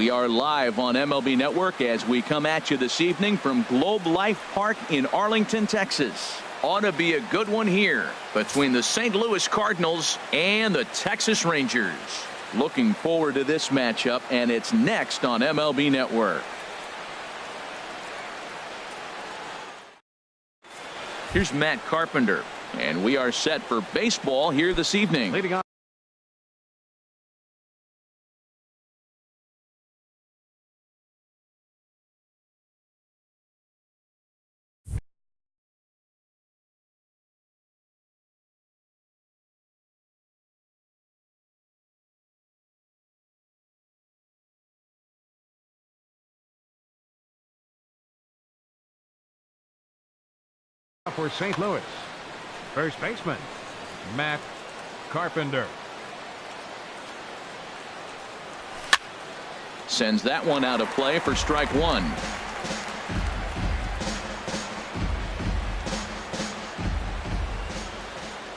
We are live on MLB Network as we come at you this evening from Globe Life Park in Arlington, Texas. Ought to be a good one here between the St. Louis Cardinals and the Texas Rangers. Looking forward to this matchup, and it's next on MLB Network. Here's Matt Carpenter, and we are set for baseball here this evening. Leading on. For St. Louis, first baseman Matt Carpenter. Sends that one out of play for strike one.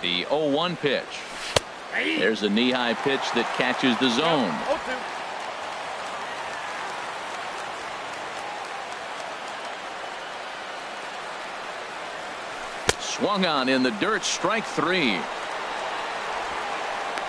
The 0-1 pitch. There's a knee-high pitch that catches the zone. Swung on in the dirt, strike three.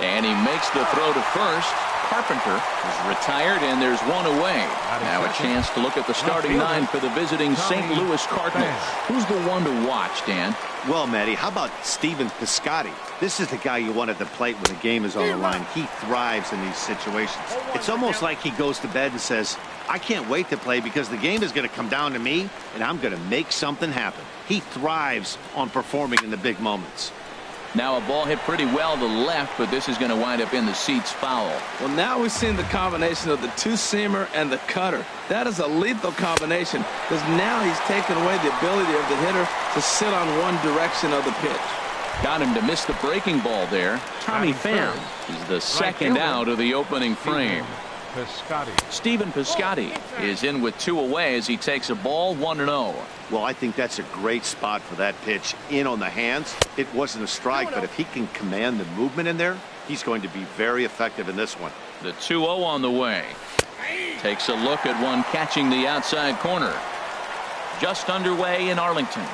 And he makes the throw to first. Carpenter is retired, and there's one away. Now a chance to look at the starting nine for the visiting St. Louis Cardinals. Who's the one to watch, Dan? Well, Matty, how about Stephen Piscotty? This is the guy you want at the plate when the game is on the line. He thrives in these situations. It's almost like he goes to bed and says, I can't wait to play because the game is going to come down to me, and I'm going to make something happen. He thrives on performing in the big moments. Now a ball hit pretty well to left, but this is going to wind up in the seats foul. Well, now we've seen the combination of the two-seamer and the cutter. That is a lethal combination because now he's taken away the ability of the hitter to sit on one direction of the pitch. Got him to miss the breaking ball there. Tommy Pham is the second out of the opening frame. Stephen Piscotty is in with two away as he takes a ball 1-0. Well, I think that's a great spot for that pitch in on the hands. It wasn't a strike, but if he can command the movement in there, he's going to be very effective in this one. The 2-0 on the way. Takes a look at one catching the outside corner. Just underway in Arlington.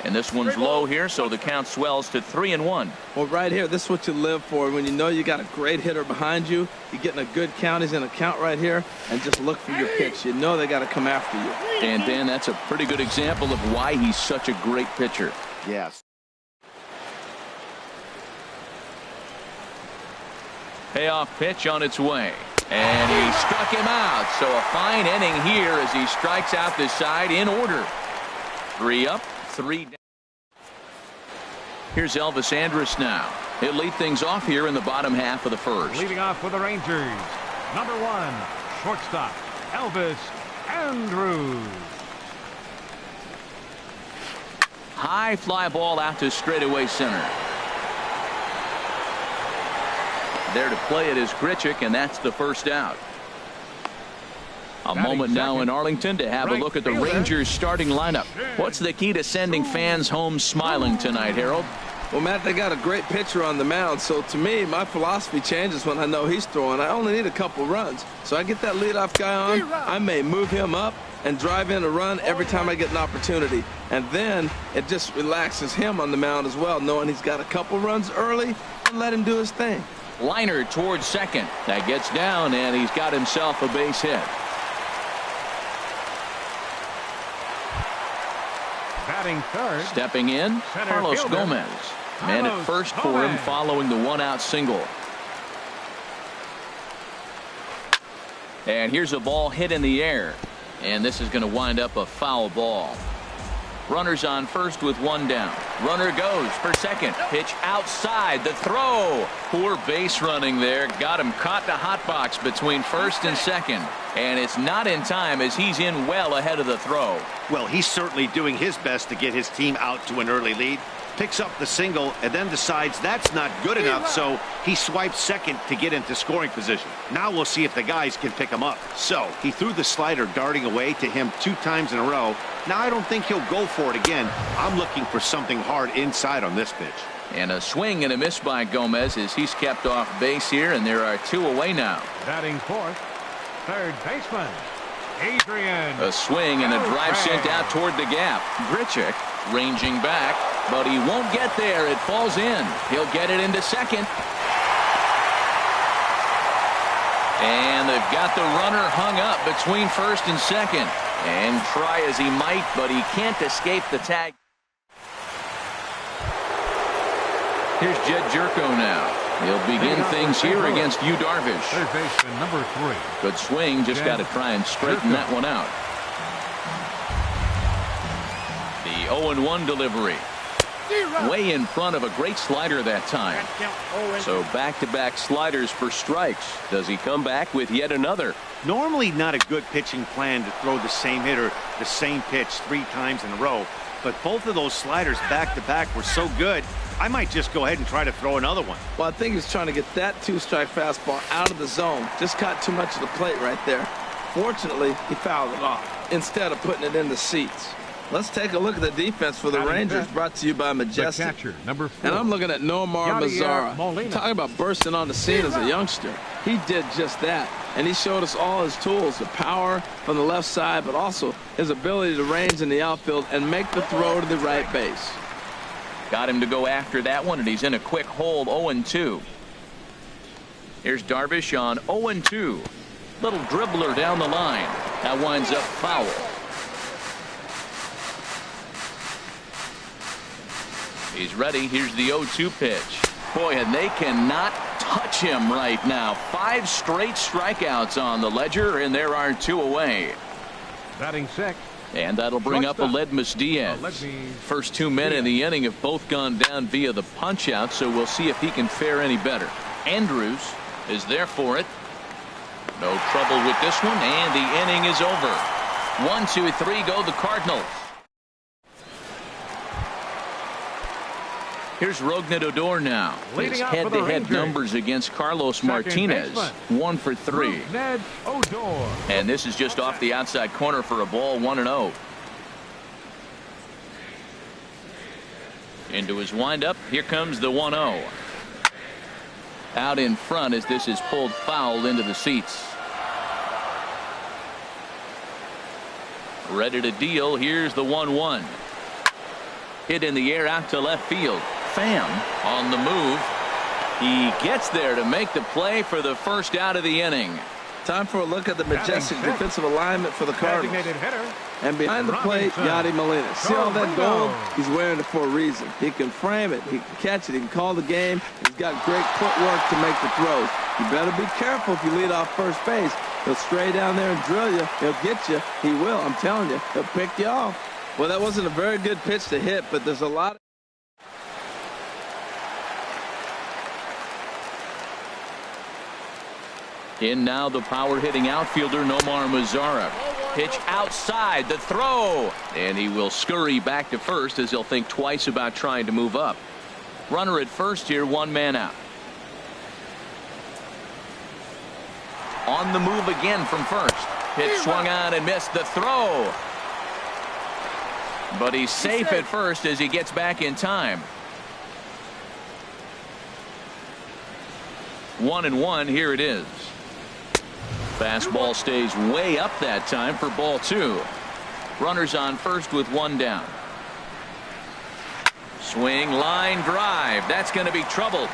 And this one's low here, so the count swells to 3-1. Well, right here, this is what you live for. When you know you got a great hitter behind you, you're getting a good count. He's in a count right here, and just look for your pitch. You know they got to come after you. And Dan, that's a pretty good example of why he's such a great pitcher. Yes. Payoff pitch on its way. And he struck him out. So a fine inning here as he strikes out this side in order. 3 up, 3 down. Here's Elvis Andrus now. He'll lead things off here in the bottom half of the first. Leading off for the Rangers, number 1, shortstop, Elvis Andrus. High fly ball out to straightaway center. There to play it is Grichuk, and that's the first out. A moment now in Arlington to have a look at the Rangers starting lineup. What's the key to sending fans home smiling tonight, Harold? Well, Matt, they got a great pitcher on the mound, so to me, my philosophy changes when I know he's throwing. I only need a couple runs. So I get that leadoff guy on, I may move him up and drive in a run every time I get an opportunity. And then it just relaxes him on the mound as well, knowing he's got a couple runs early and let him do his thing. Liner towards second. That gets down, and he's got himself a base hit. Batting third. Stepping in, Carlos Gomez. Man at first for him following the 1-out single. And here's a ball hit in the air. And this is going to wind up a foul ball. Runners on first with 1 down. Runner goes for second. Pitch outside. The throw. Poor base running there. Got him caught the hot box between first and second. And it's not in time as he's in well ahead of the throw. Well, he's certainly doing his best to get his team out to an early lead. picks up the single, and then decides that's not good enough, so he swipes second to get into scoring position. Now we'll see if the guys can pick him up. So he threw the slider darting away to him 2 times in a row. Now I don't think he'll go for it again. I'm looking for something hard inside on this pitch. And a swing and a miss by Gomez as he's kept off base here, and there are 2 away now. Batting fourth, third baseman, Adrian. A swing and a drive sent out toward the gap. Grichuk ranging back, but he won't get there. It falls in. He'll get it into second. And they've got the runner hung up between first and second. And try as he might, but he can't escape the tag. Here's Jed Jerko now. He'll begin things here against Yu Darvish. Third baseman, number 3. Good swing. Just got to try and straighten that one out. The 0-1 delivery. Way in front of a great slider that time. So back-to-back sliders for strikes. Does he come back with yet another? Normally not a good pitching plan to throw the same hitter the same pitch 3 times in a row. But both of those sliders back-to-back were so good, I might just go ahead and try to throw another one. Well, I think he's trying to get that 2-strike fastball out of the zone. Just caught too much of the plate right there. Fortunately, he fouled it off instead of putting it in the seats. Let's take a look at the defense for the Rangers, brought to you by Majestic. Catcher, number 4. And I'm looking at Nomar Mazara. Talking about bursting on the scene as a youngster. He did just that. And he showed us all his tools, the power from the left side, but also his ability to range in the outfield and make the throw to the right base. Got him to go after that one, and he's in a quick hold, 0-2. Here's Darvish on 0-2. Little dribbler down the line. That winds up foul. He's ready. Here's the 0-2 pitch. Boy, and they cannot touch him right now. 5 straight strikeouts on the ledger, and there are 2 away. Batting sixth. And that'll bring up Aledmus Diaz. First 2 men in the inning have both gone down via the punch-out, so we'll see if he can fare any better. Andrews is there for it. No trouble with this one, and the inning is over. 1, 2, 3 go the Cardinals. Here's Rougned Odor now. His head-to-head numbers against Carlos Martinez. 1 for 3. And this is just off the outside corner for a ball, 1-0. Into his windup. Here comes the 1-0. Out in front as this is pulled foul into the seats. Ready to deal. Here's the 1-1. Hit in the air out to left field. Pham on the move. He gets there to make the play for the first out of the inning. Time for a look at the majestic defensive alignment for the Cardinals. And behind the plate, Yadi Molina. See all that gold? He's wearing it for a reason. He can frame it. He can catch it. He can call the game. He's got great footwork to make the throws. You better be careful if you lead off first base. He'll stray down there and drill you. He'll get you. He will. I'm telling you. He'll pick you off. Well, that wasn't a very good pitch to hit, but there's a lot of... In now the power-hitting outfielder Nomar Mazara. Pitch outside, the throw. And he will scurry back to first as he'll think twice about trying to move up. Runner at first here, 1 man out. On the move again from first. Pitch swung on and missed the throw. But he's safe at first as he gets back in time. 1-1, here it is. Fastball stays way up that time for ball 2. Runners on first with 1 down. Swing, line drive. That's going to be trouble.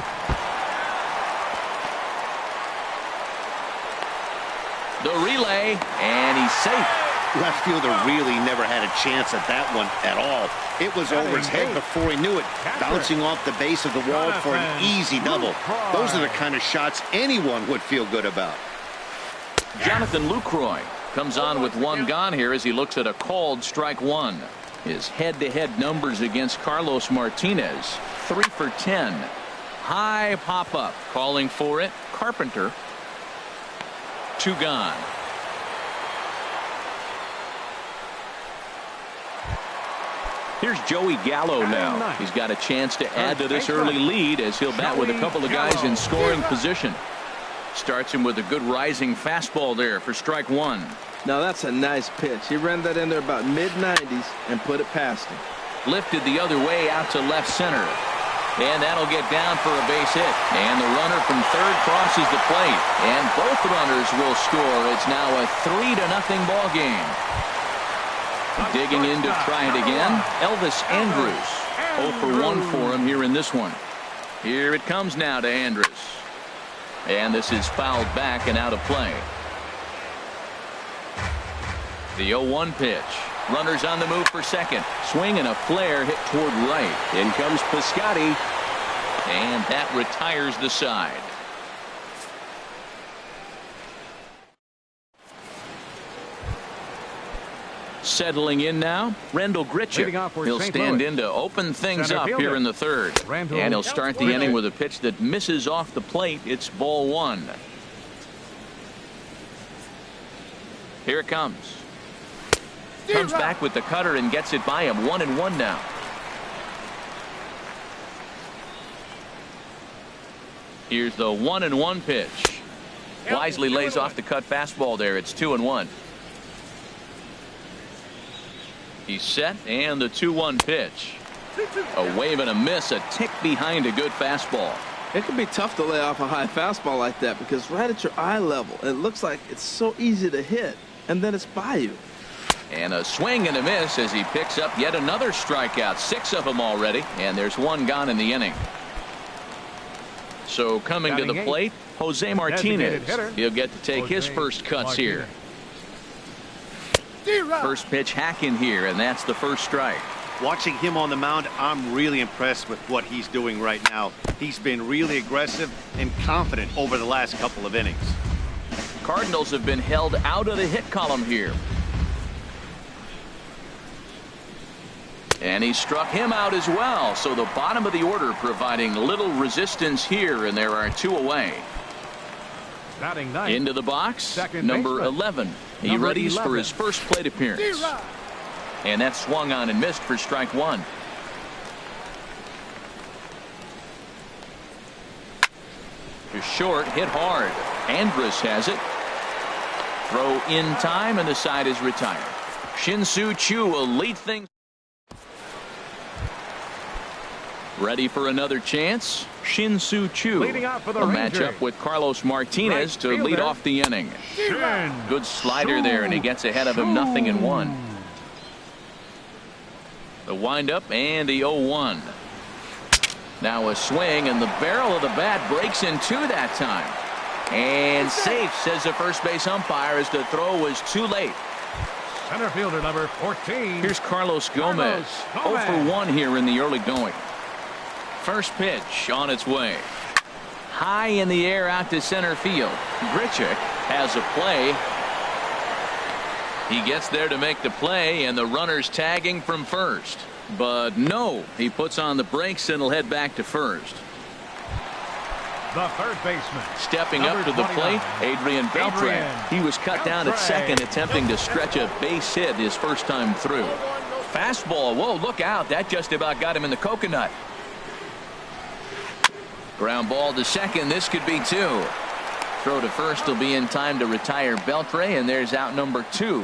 The relay, and he's safe. Left fielder really never had a chance at that one at all. It was over his head before he knew it, bouncing off the base of the wall for an easy double. Those are the kind of shots anyone would feel good about. Jonathan Lucroy comes on with 1 gone here as he looks at a called strike 1. His head-to-head numbers against Carlos Martinez, 3 for 10. High pop-up, calling for it. Carpenter, 2 gone. Here's Joey Gallo now. He's got a chance to add to this early lead as he'll bat with a couple of guys in scoring position. Starts him with a good rising fastball there for strike one. Now that's a nice pitch. He ran that in there about mid-90s and put it past him. Lifted the other way out to left center. And that'll get down for a base hit. And the runner from third crosses the plate. And both runners will score. It's now a 3-0 ball game. Digging in to try it again, Elvis Andrus. 0 for 1 for him here in this one. Here it comes now to Andrus. And this is fouled back and out of play. The 0-1 pitch. Runners on the move for second. Swing and a flare hit toward right. In comes Piscotty. And that retires the side. Settling in now, Rendell Grichuk. He'll stand in to open things up here in the third. And he'll start the inning with a pitch that misses off the plate. It's ball one. Here it comes. Comes back with the cutter and gets it by him. 1-1 now. Here's the 1-1 pitch. Wisely lays off the cut fastball there. It's 2-1. He's set, and the 2-1 pitch. A wave and a miss, a tick behind a good fastball. It can be tough to lay off a high fastball like that because right at your eye level, it looks like it's so easy to hit, and then it's by you. And a swing and a miss as he picks up yet another strikeout. 6 of them already, and there's 1 gone in the inning. So coming to the plate, Jose Martinez. He'll get to take his first cuts here. First pitch hack in here, and that's the first strike. Watching him on the mound, I'm really impressed with what he's doing right now. He's been really aggressive and confident over the last couple of innings. Cardinals have been held out of the hit column here. And he struck him out as well. So the bottom of the order providing little resistance here, and there are 2 away. Into the box, number 11. He readies for his first plate appearance. And that swung on and missed for strike one. To short, hit hard. Andrus has it. Throw in time, and the side is retired. Shin-Soo Choo will lead things. Ready for another chance. Shin-Soo Choo will match up with Carlos Martinez to lead off the inning. Good slider there, and he gets ahead of him. 0-1. The windup and the 0-1. Now a swing, and the barrel of the bat breaks in 2 that time. And safe, says the first base umpire, as the throw was too late. Center fielder number 14. Here's Carlos Gomez. 0 for 1 here in the early going. First pitch on its way. High in the air out to center field. Grichuk has a play. He gets there to make the play, and the runner's tagging from first. But no, he puts on the brakes and will head back to first. The third baseman. Stepping up to the plate, Adrian Beltre. He was cut down at second, attempting to stretch a base hit his first time through. Fastball. Whoa, look out. That just about got him in the coconut. Ground ball to second. This could be 2. Throw to first will be in time to retire Beltre, and there's out number 2.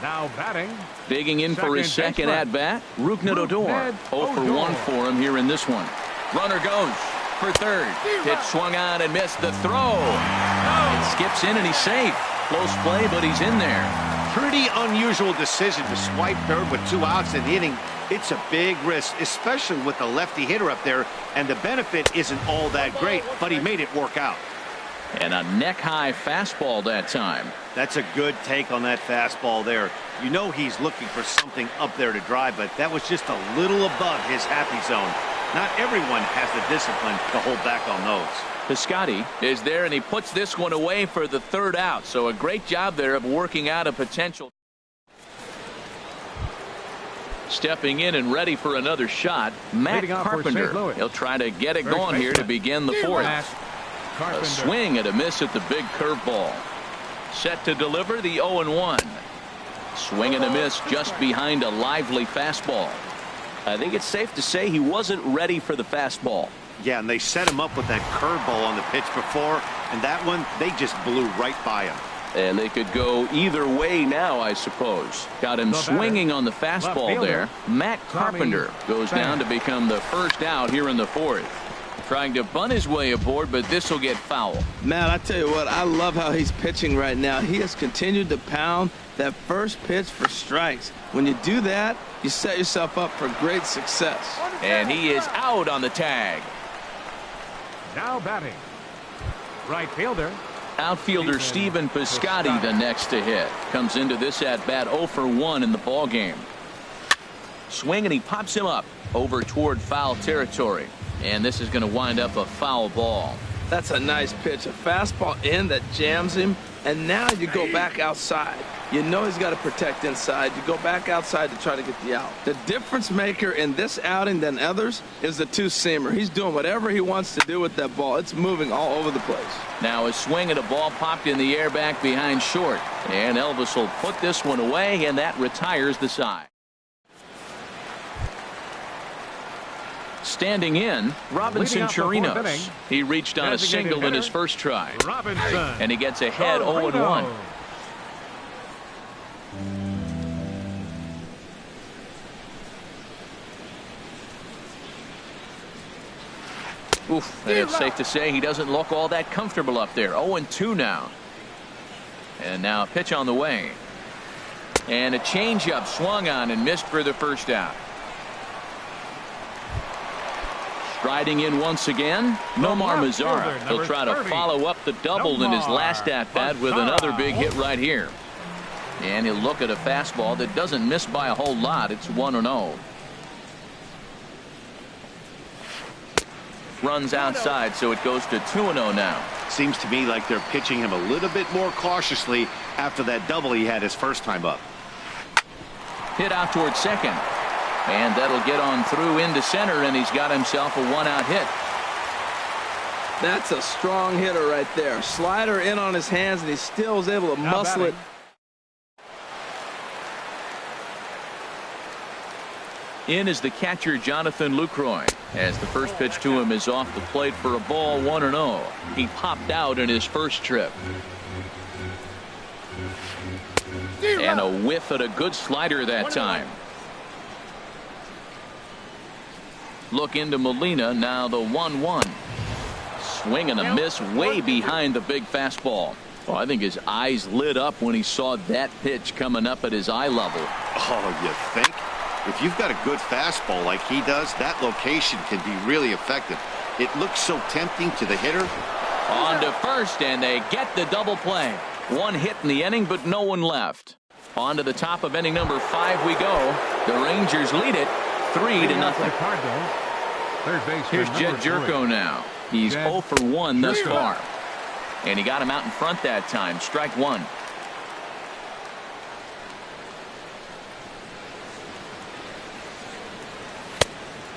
Now batting. Digging in for his second at-bat, Rougned Odor. 0 for 1 for him here in this one. Runner goes for third. Pitch swung on and missed the throw. It skips in, and he's safe. Close play, but he's in there. Pretty unusual decision to swipe third with 2 outs in the inning. It's a big risk, especially with the lefty hitter up there, and the benefit isn't all that great, but he made it work out. And a neck-high fastball that time. That's a good take on that fastball there. You know he's looking for something up there to drive, but that was just a little above his happy zone. Not everyone has the discipline to hold back on those. Piscotty is there, and he puts this one away for the third out. So a great job there of working out a potential. Stepping in and ready for another shot, Matt Carpenter. He'll try to get it going here to begin the fourth. A swing and a miss at the big curveball. Set to deliver the 0-1. Swing and a miss just behind a lively fastball. I think it's safe to say he wasn't ready for the fastball. Yeah, and they set him up with that curveball on the pitch before, and that one, they just blew right by him. And they could go either way now, I suppose. Got him swinging on the fastball there. Matt Carpenter goes down to become the first out here in the fourth. Trying to bunt his way aboard, but this will get foul. Matt, I tell you what, I love how he's pitching right now. He has continued to pound that first pitch for strikes. When you do that, you set yourself up for great success. And he is out on the tag. Now batting, right fielder. Outfielder Stephen Piscotty the next to hit. Comes into this at bat 0 for 1 in the ball game. Swing and he pops him up over toward foul territory. And this is going to wind up a foul ball. That's a nice pitch. A fastball in that jams him. And now you go back outside. You know he's got to protect inside. You go back outside to try to get the out. The difference maker in this outing than others is the two-seamer. He's doing whatever he wants to do with that ball. It's moving all over the place. Now a swing and a ball popped in the air back behind short. And Elvis will put this one away, and that retires the side. Standing in, Robinson Chirinos. He reached on a single in his first try. Robinson. And he gets ahead 0-1. Oof, and it's safe to say he doesn't look all that comfortable up there. 0-2 now. And now a pitch on the way. And a changeup swung on and missed for the first out. Striding in once again, Nomar Mazara. He'll try to follow up the double in his last at-bat with another big hit right here. And he'll look at a fastball that doesn't miss by a whole lot. It's 1-0. Runs outside, so it goes to 2-0 now. Seems to me like they're pitching him a little bit more cautiously after that double he had his first time up. Hit out towards second. And that'll get on through into center, and he's got himself a one-out hit. That's a strong hitter right there. Slider in on his hands, and he still is able to muscle it. In is the catcher, Jonathan Lucroy, as the first pitch to him is off the plate for a ball, 1-0. He popped out in his first trip. And a whiff at a good slider that time. Look into Molina, now the 1-1. Swing and a miss way behind the big fastball. Well, I think his eyes lit up when he saw that pitch coming up at his eye level. Oh, you think? If you've got a good fastball like he does, that location can be really effective. It looks so tempting to the hitter. On to first, and they get the double play. One hit in the inning, but no one left. On to the top of inning number 5 we go. The Rangers lead it 3-0. Here's Jed Jerko now. He's 0 for 1 thus far. And he got him out in front that time. Strike one.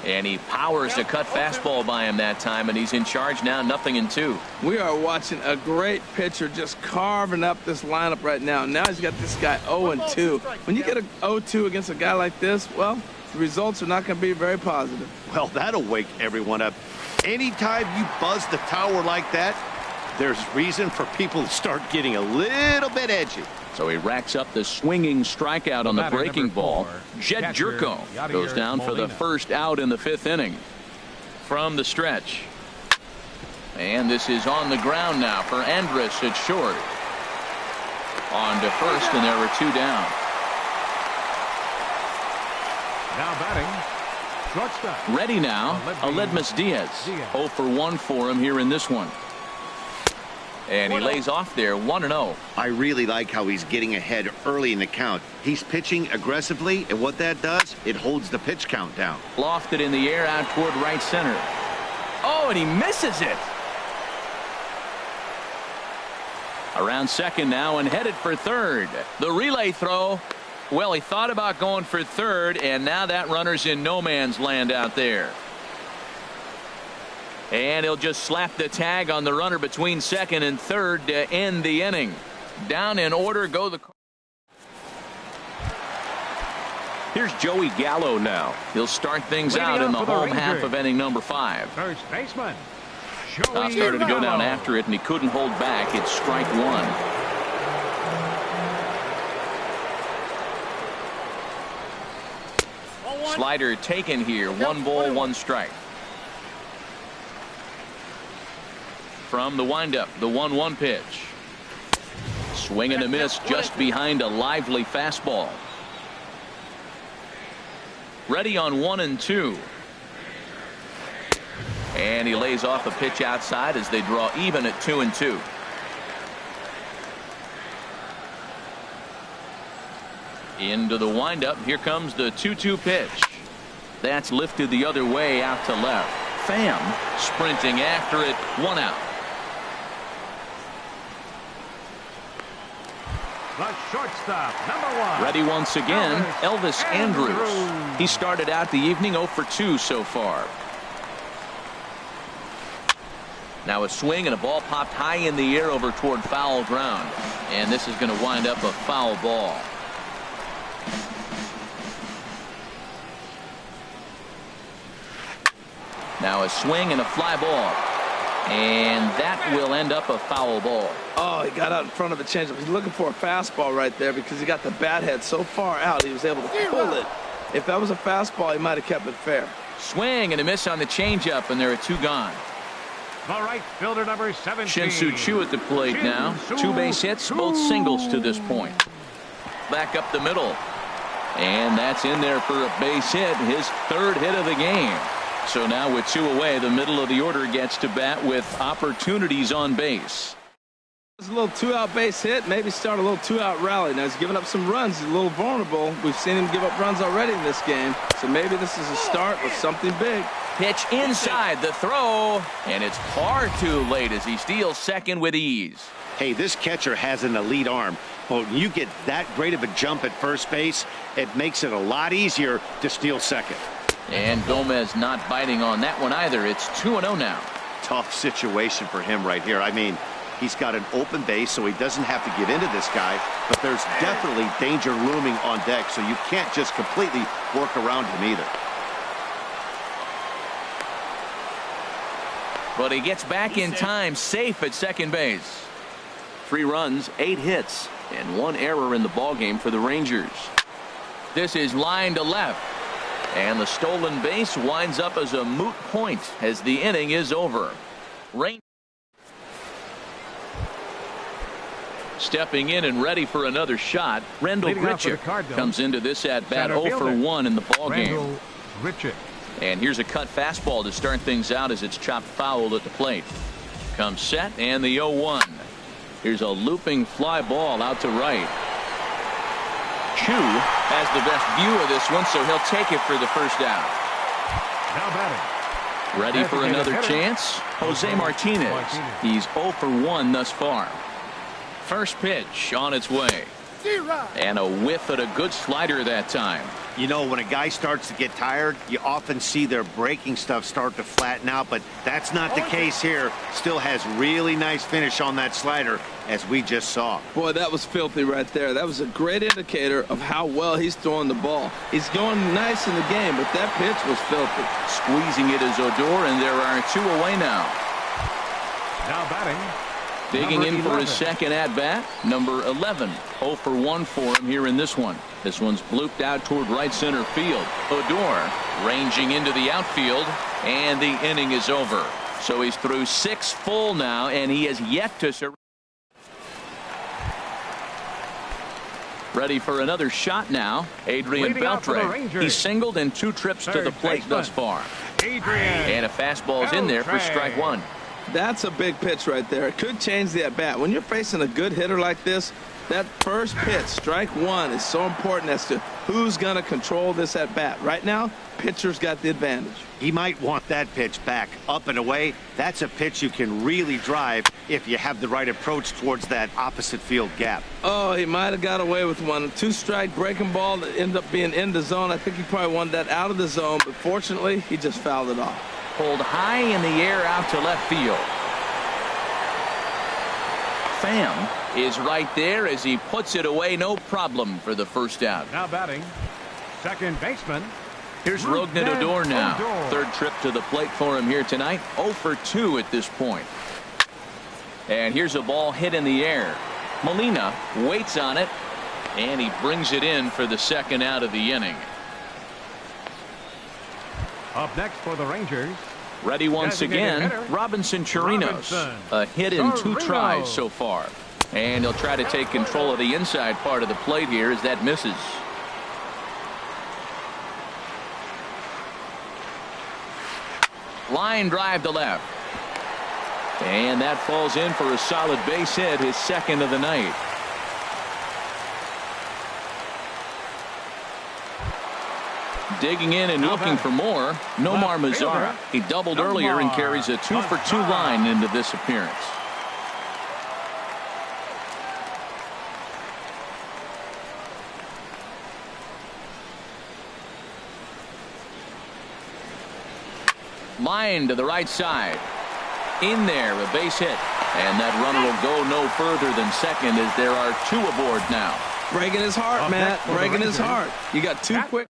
And he powers a cut fastball by him that time, and he's in charge now, 0-2. We are watching a great pitcher just carving up this lineup right now. Now he's got this guy 0-2. When you get a 0-2 against a guy like this, well, the results are not going to be very positive. Well, that'll wake everyone up. Anytime you buzz the tower like that, there's reason for people to start getting a little bit edgy. So he racks up the swinging strikeout on the breaking ball. Jed Jerko goes down for the first out in the 5th inning. From the stretch. And this is on the ground now for Andrus at short. On to first, and there were 2 down. Now batting, shortstop. Ready now, Aledmus Diaz. 0 for 1 for him here in this one. And he lays off there, 1-0. I really like how he's getting ahead early in the count. He's pitching aggressively, and what that does, it holds the pitch count down. Lofted in the air out toward right center. Oh, and he misses it. Around second now and headed for third. The relay throw. Well, he thought about going for third, and now that runner's in no man's land out there. And he'll just slap the tag on the runner between second and third to end the inning. Down in order go the. Here's Joey Gallo now. He'll start things out in the home half of inning number 5. First baseman, Top started to go down after it, and he couldn't hold back. It's strike 1. Slider taken here. 1 ball, 1 strike. From the windup, the 1-1 pitch. Swing and a miss just behind a lively fastball. Ready on 1 and 2. And he lays off a pitch outside as they draw even at 2 and 2. Into the windup. Here comes the 2-2 pitch. That's lifted the other way out to left. Pham sprinting after it. 1 out. The shortstop, number 1. Ready once again, Elvis Andrus. He started out the evening 0 for 2 so far. Now a swing and a ball popped high in the air over toward foul ground. And this is going to wind up a foul ball. Now a swing and a fly ball. And that will end up a foul ball. Oh, he got out in front of a changeup. He's looking for a fastball right there because he got the bat head so far out he was able to pull it. If that was a fastball, he might have kept it fair. Swing and a miss on the changeup, and there are 2 gone. The right fielder, number 17. Shin-Soo Choo at the plate now. 2 base hits, both singles to this point. Back up the middle. And that's in there for a base hit, his 3rd hit of the game. So now with 2 away, the middle of the order gets to bat with opportunities on base. It's a little 2-out base hit, maybe start a little 2-out rally. Now he's giving up some runs. He's a little vulnerable. We've seen him give up runs already in this game. So maybe this is a start with something big. Pitch inside the throw, and it's far too late as he steals second with ease. Hey, this catcher has an elite arm. But when you get that great of a jump at first base, it makes it a lot easier to steal second. And Gomez not biting on that one either. It's 2-0 now. Tough situation for him right here. I mean, he's got an open base, so he doesn't have to get into this guy, but there's definitely danger looming on deck, so you can't just completely work around him either. But he gets back in time, safe at second base. 3 runs, 8 hits, and 1 error in the ballgame for the Rangers. This is line to left. And the stolen base winds up as a moot point as the inning is over. Stepping in and ready for another shot, Rendell Grichuk comes into this at-bat 0 for 1 in the ballgame. And here's a cut fastball to start things out as it's chopped foul at the plate. Comes set and the 0-1. Here's a looping fly ball out to right. Choo has the best view of this one, so he'll take it for the first out. Now batting. Ready for another chance? Jose Martinez. He's 0 for 1 thus far. First pitch on its way. And a whiff at a good slider that time. You know, when a guy starts to get tired, you often see their breaking stuff start to flatten out, but that's not the case here. Still has really nice finish on that slider, as we just saw. Boy, that was filthy right there. That was a great indicator of how well he's throwing the ball. He's going nice in the game, but that pitch was filthy. Squeezing it is Odor, and there are 2 away now. Now batting. Digging in for his second at-bat, number 11. 0 for 1 for him here in this one. This one's blooped out toward right center field. Odor ranging into the outfield, and the inning is over. So he's through 6 full now, and he has yet to surrender. Ready for another shot now. Adrian Beltre. He's singled in 2 trips to the plate thus far. And a fastball's in there for strike 1. That's a big pitch right there. It could change the at-bat. When you're facing a good hitter like this, that first pitch, strike 1, is so important as to who's going to control this at-bat. Right now, pitcher's got the advantage. He might want that pitch back, up and away. That's a pitch you can really drive if you have the right approach towards that opposite field gap. Oh, he might have got away with one. 2-strike breaking ball that ended up being in the zone. I think he probably wanted that out of the zone, but fortunately, he just fouled it off. Pulled high in the air out to left field. Pham is right there as he puts it away, no problem for the first out. Now batting. Second baseman. Here's Rognet Odor now. Third trip to the plate for him here tonight. 0 for 2 at this point. And here's a ball hit in the air. Molina waits on it, and he brings it in for the second out of the inning. Up next for the Rangers. Ready once again, Robinson Chirinos. A hit in 2 tries so far. And he'll try to take control of the inside part of the plate here as that misses. Line drive to left. And that falls in for a solid base hit, his second of the night. Digging in and looking for more, Nomar Mazara. He doubled earlier and carries a 2 for 2 line into this appearance. Line to the right side. In there, a base hit. And that runner will go no further than second as there are 2 aboard now. Breaking his heart, Matt. Breaking his heart. You got 2 quick.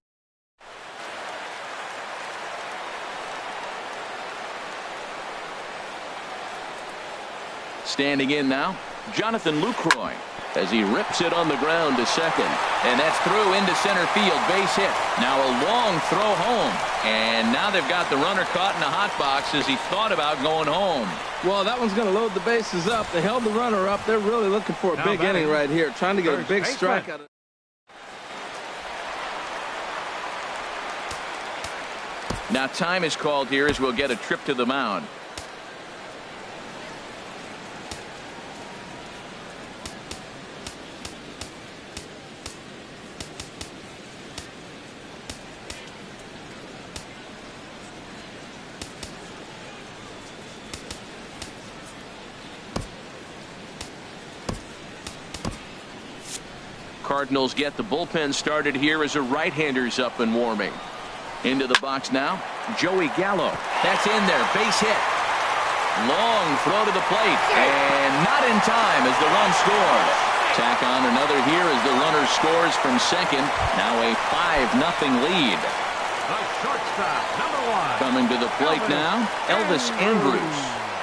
Standing in now, Jonathan Lucroy as he rips it on the ground to second. And that's through into center field, base hit. Now a long throw home. And now they've got the runner caught in the hot box as he thought about going home. Well, that one's going to load the bases up. They held the runner up. They're really looking for a big inning right here, trying to get a big strike out of it. Now time is called here as we'll get a trip to the mound. Cardinals get the bullpen started here as a right-hander's up and warming. Into the box now, Joey Gallo. That's in there, base hit. Long throw to the plate, and not in time as the run scores. Tack on another here as the runner scores from second. Now a 5-0 lead. The shortstop, number 1. Coming to the plate now, Elvis Andrus.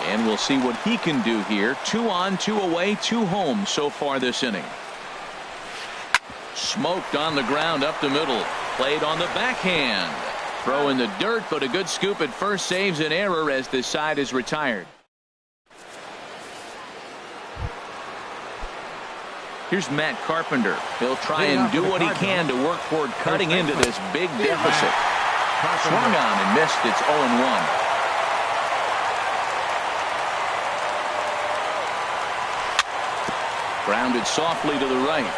And we'll see what he can do here. 2 on, 2 away, 2 home so far this inning. Smoked on the ground up the middle. Played on the backhand. Throw in the dirt, but a good scoop at first saves an error as this side is retired. Here's Matt Carpenter. He'll try and do what he can to work toward cutting into this big deficit. Swung on and missed. It's 0-1. Grounded softly to the right.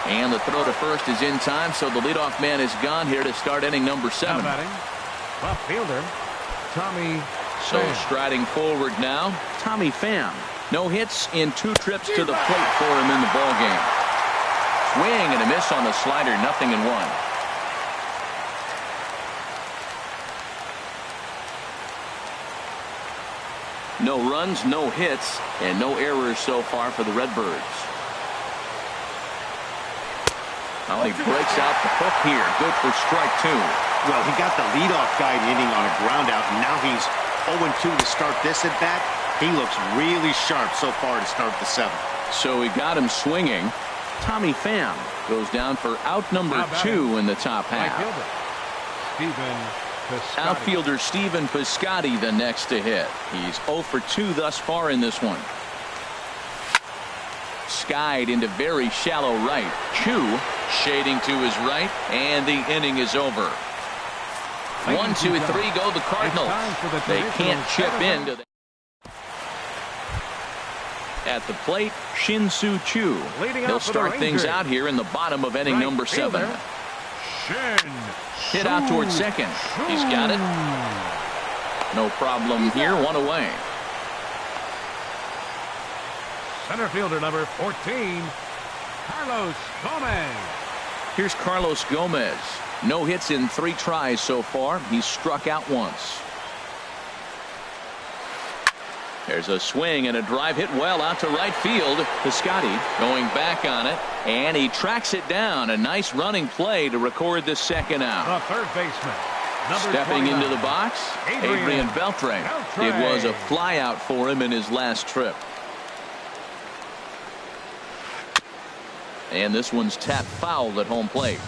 And the throw to first is in time, so the leadoff man is gone here to start inning number 7. Left fielder, Tommy. So striding forward now, Tommy Pham. No hits in 2 trips to the plate for him in the ballgame. Swing and a miss on the slider, 0-1. No runs, no hits, and no errors so far for the Redbirds. Well, he breaks out the hook here. Good for strike 2. Well, he got the leadoff guy inning on a ground out, and now he's 0-2 to start this at bat. He looks really sharp so far to start the 7th. So he got him swinging. Tommy Pham goes down for out number 2 in the top half. Outfielder Stephen Piscotty the next to hit. He's 0 for 2 thus far in this one. Skied into very shallow right. Chu shading to his right, and the inning is over. 1, 2, 3 go the Cardinals. They can't chip into the at the plate. Shin-Soo Choo. He'll start things out here in the bottom of inning number 7. Hit out towards second. He's got it. No problem here. 1 away. Center fielder number 14, Carlos Gomez. Here's Carlos Gomez. No hits in 3 tries so far. He's struck out once. There's a swing and a drive hit well out to right field. Piscotty going back on it, and he tracks it down. A nice running play to record the second out. The third baseman, number Stepping 29, into the box, Adrian Beltre. It was a fly out for him in his last trip. And this one's tapped foul at home plate.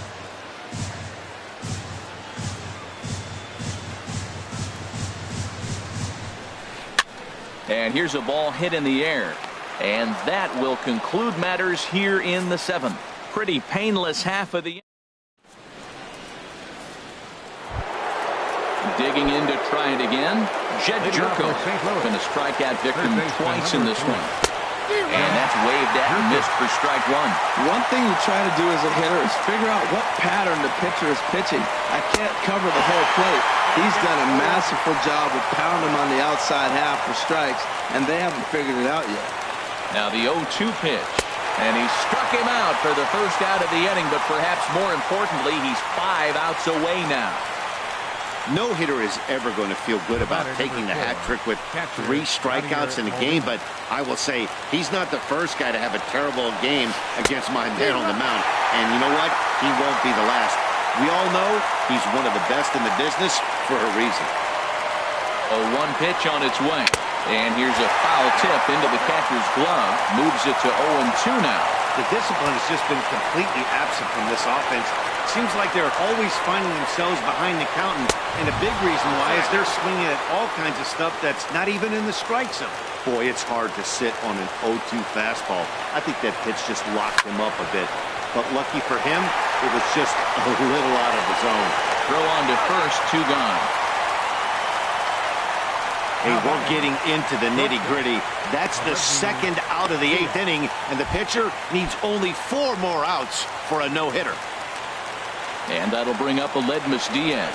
And here's a ball hit in the air. And that will conclude matters here in the seventh. Pretty painless half of the. Digging in to try it again. Jed Jerko going to strike out Victor twice in this one. And that's waved at and missed for strike one. One thing you try to do as a hitter is figure out what pattern the pitcher is pitching. I can't cover the whole plate. He's done a masterful job of pounding him on the outside half for strikes, and they haven't figured it out yet. Now the 0-2 pitch. And he struck him out for the first out of the inning, but perhaps more importantly, he's 5 outs away now. No hitter is ever going to feel good about taking the hat trick with 3 strikeouts in a game, but I will say he's not the first guy to have a terrible game against my man on the mound. And you know what? He won't be the last. We all know he's one of the best in the business for a reason. A 1 pitch on its way. And here's a foul tip into the catcher's glove. Moves it to 0-2 now. The discipline has just been completely absent from this offense. Seems like they're always finding themselves behind the count, and a big reason why is they're swinging at all kinds of stuff that's not even in the strike zone. Boy, it's hard to sit on an 0-2 fastball. I think that pitch just locked him up a bit. But lucky for him, it was just a little out of the zone. Throw on to first, 2 gone. Hey, we're getting into the nitty-gritty. That's the second out of the 8th inning, and the pitcher needs only 4 more outs for a no-hitter. And that'll bring up Aledmus Diaz.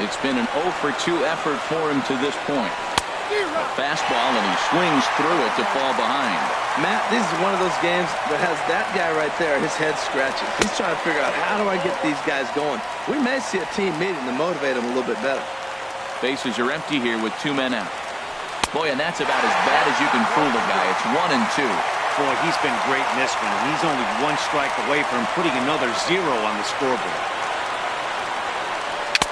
It's been an 0-for-2 effort for him to this point. A fastball, and he swings through it to fall behind. Matt, this is one of those games that has that guy right there, his head scratching. He's trying to figure out, how do I get these guys going? We may see a team meeting to motivate them a little bit better. Bases are empty here with 2 men out. Boy, and that's about as bad as you can fool a guy. It's 1-2. Boy, he's been great in this one, and he's only 1 strike away from putting another 0 on the scoreboard.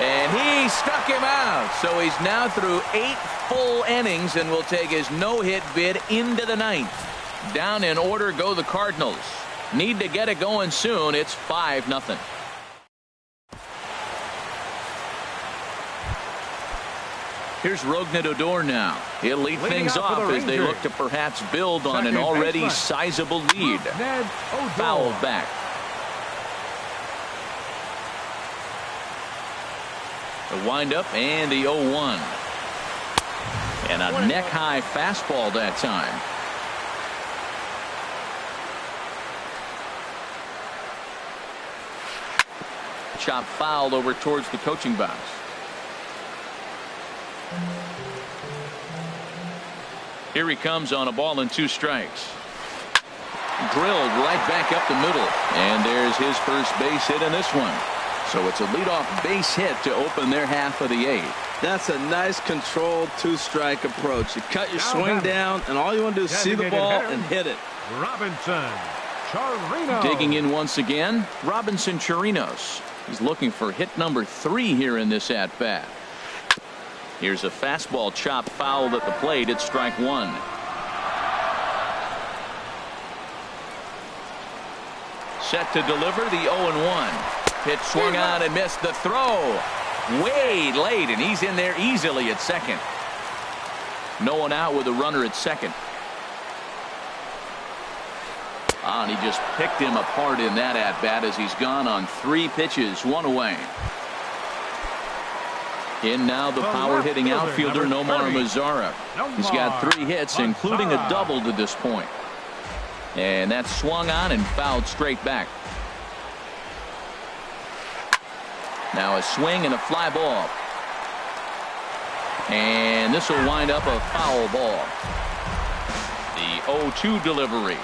And he struck him out. So he's now through 8 full innings and will take his no-hit bid into the 9th. Down in order go the Cardinals. Need to get it going soon. It's 5-0. Here's Rougned Odor now. He'll lead things off as they look to perhaps build on an already sizable lead. Foul back. The windup and the 0-1. And a neck-high fastball that time. Chop foul over towards the coaching box. Here he comes on a ball and 2 strikes. Drilled right back up the middle. And there's his first base hit in this one. So it's a leadoff base hit to open their half of the 8th. That's a nice controlled 2-strike approach. You cut your swing down, and all you want to do is see the ball and hit it. Robinson Chirinos. Digging in once again, Robinson Chirinos. He's looking for hit number 3 here in this at-bat. Here's a fastball chop fouled at the plate. It's strike 1. Set to deliver the 0-1. Pitch swung on and missed the throw. Way late, and he's in there easily at second. No one out with a runner at second. And he just picked him apart in that at-bat as he's gone on 3 pitches, 1 away. In now the power-hitting outfielder Nomar Mazara. He's got 3 hits, including a double to this point. And that's swung on and fouled straight back. Now a swing and a fly ball. And this will wind up a foul ball. The 0-2 delivery.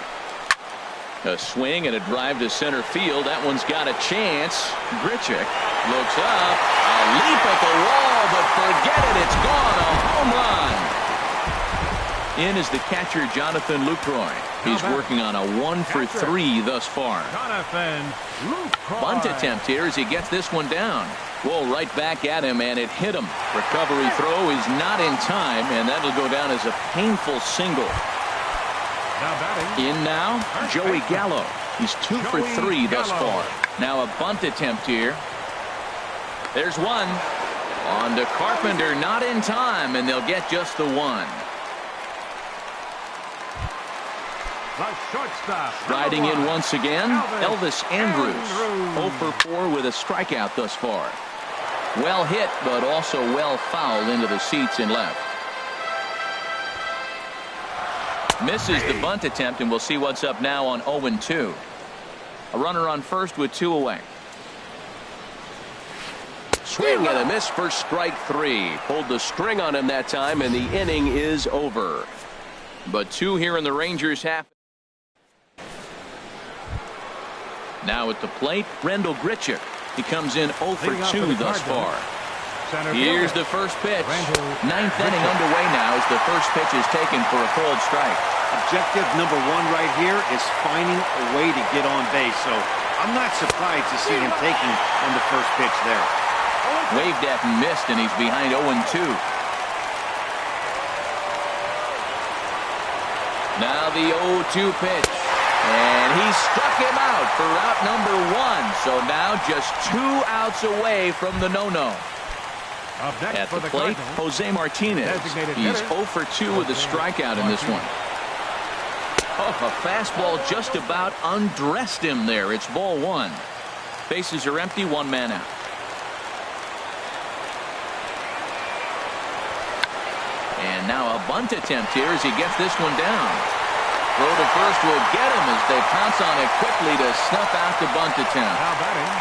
A swing and a drive to center field. That one's got a chance. Grichuk looks up. A leap at the wall, but forget it. It's gone. A home run. In is the catcher, Jonathan Lucroy. He's working on a 1-for-3 thus far. Jonathan Lucroy. Bunt attempt here as he gets this one down. Whoa, right back at him, and it hit him. Recovery throw is not in time, and that'll go down as a painful single. Now batting. In now, Joey Gallo. He's 2 for 3 thus far. Now a bunt attempt here. There's one. On to Carpenter, not in time, and they'll get just the one. The shortstop. Riding in once again, Elvis Andrews. 0 for 4 with a strikeout thus far. Well hit, but also well fouled into the seats in left. Misses the bunt attempt, and we'll see what's up now on 0-2. A runner on first with 2 away. Swing and a miss for strike 3. Pulled the string on him that time, and the inning is over. But 2 here in the Rangers half. Now at the plate, Rendell Grichuk. He comes in 0 for 2 thus far. Here's the first pitch. 9th inning underway now as the first pitch is taken for a called strike. Objective number 1 right here is finding a way to get on base. So I'm not surprised to see him taking on the first pitch there. Waved at and missed, and he's behind 0-2. Now the 0-2 pitch. And he struck him out for out number 1. So now just 2 outs away from the no-no. At the plate, Jose Martinez. He's 0 for 2 with a strikeout in this one. Oh, a fastball just about undressed him there. It's ball 1. Bases are empty, 1 man out. And now a bunt attempt here as he gets this one down. Throw to first will get him as they pounce on it quickly to snuff out the bunt attempt. Now batting,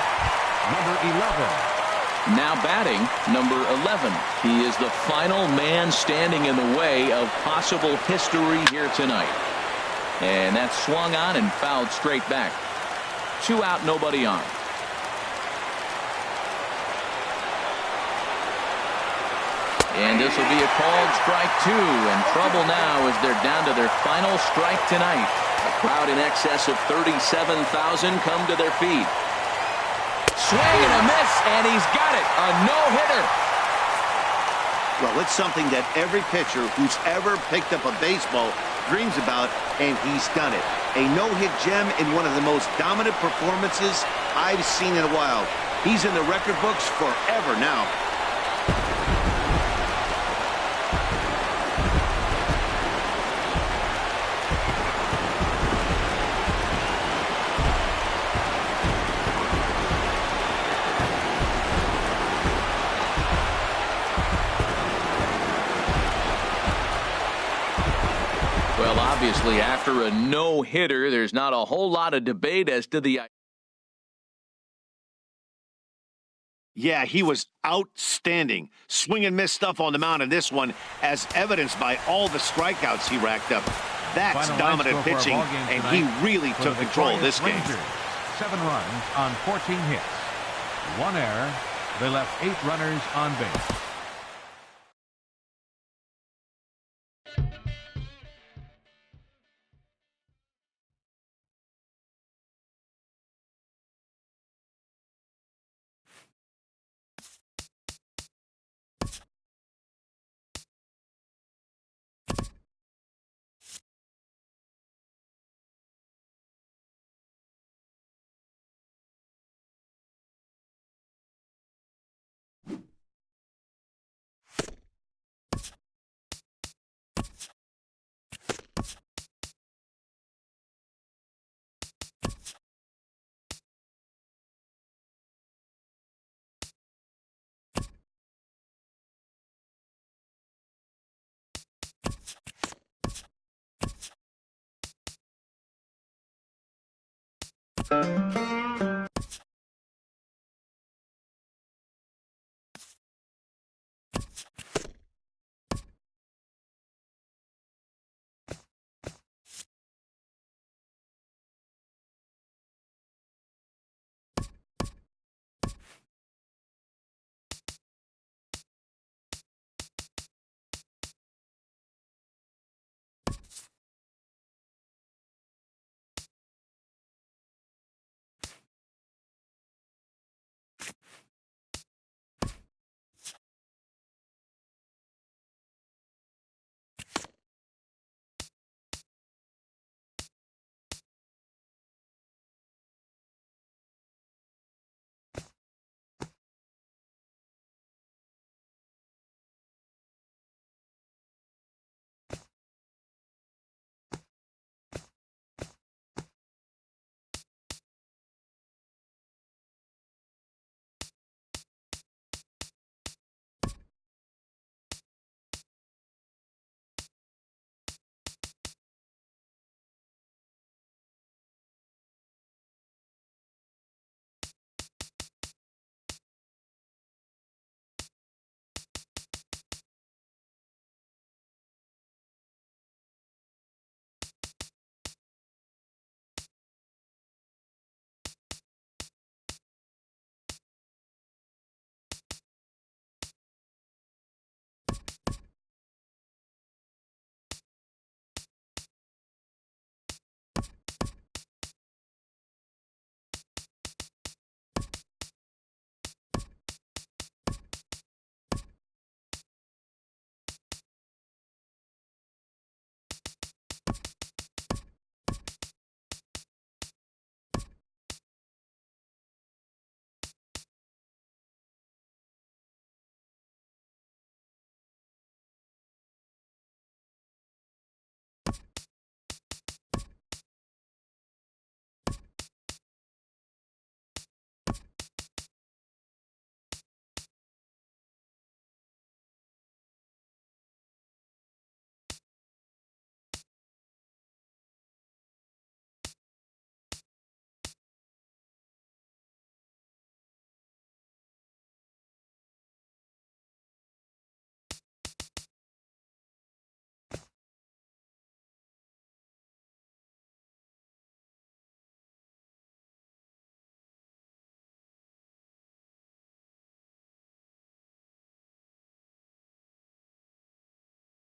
number 11. Now batting, number 11. He is the final man standing in the way of possible history here tonight. And that's swung on and fouled straight back. 2 out, nobody on. And this will be a called strike 2, and trouble now as they're down to their final strike tonight. A crowd in excess of 37,000 come to their feet. Swing and a miss, and he's got it. A no-hitter. Well, it's something that every pitcher who's ever picked up a baseball dreams about, and he's done it. A no-hit gem in one of the most dominant performances I've seen in a while. He's in the record books forever now. Well, obviously, after a no-hitter, there's not a whole lot of debate as to the... Yeah, he was outstanding. Swing and miss stuff on the mound in this one, as evidenced by all the strikeouts he racked up. That's dominant pitching, and he really took control of this game. 7 runs on 14 hits. 1 error. They left 8 runners on base.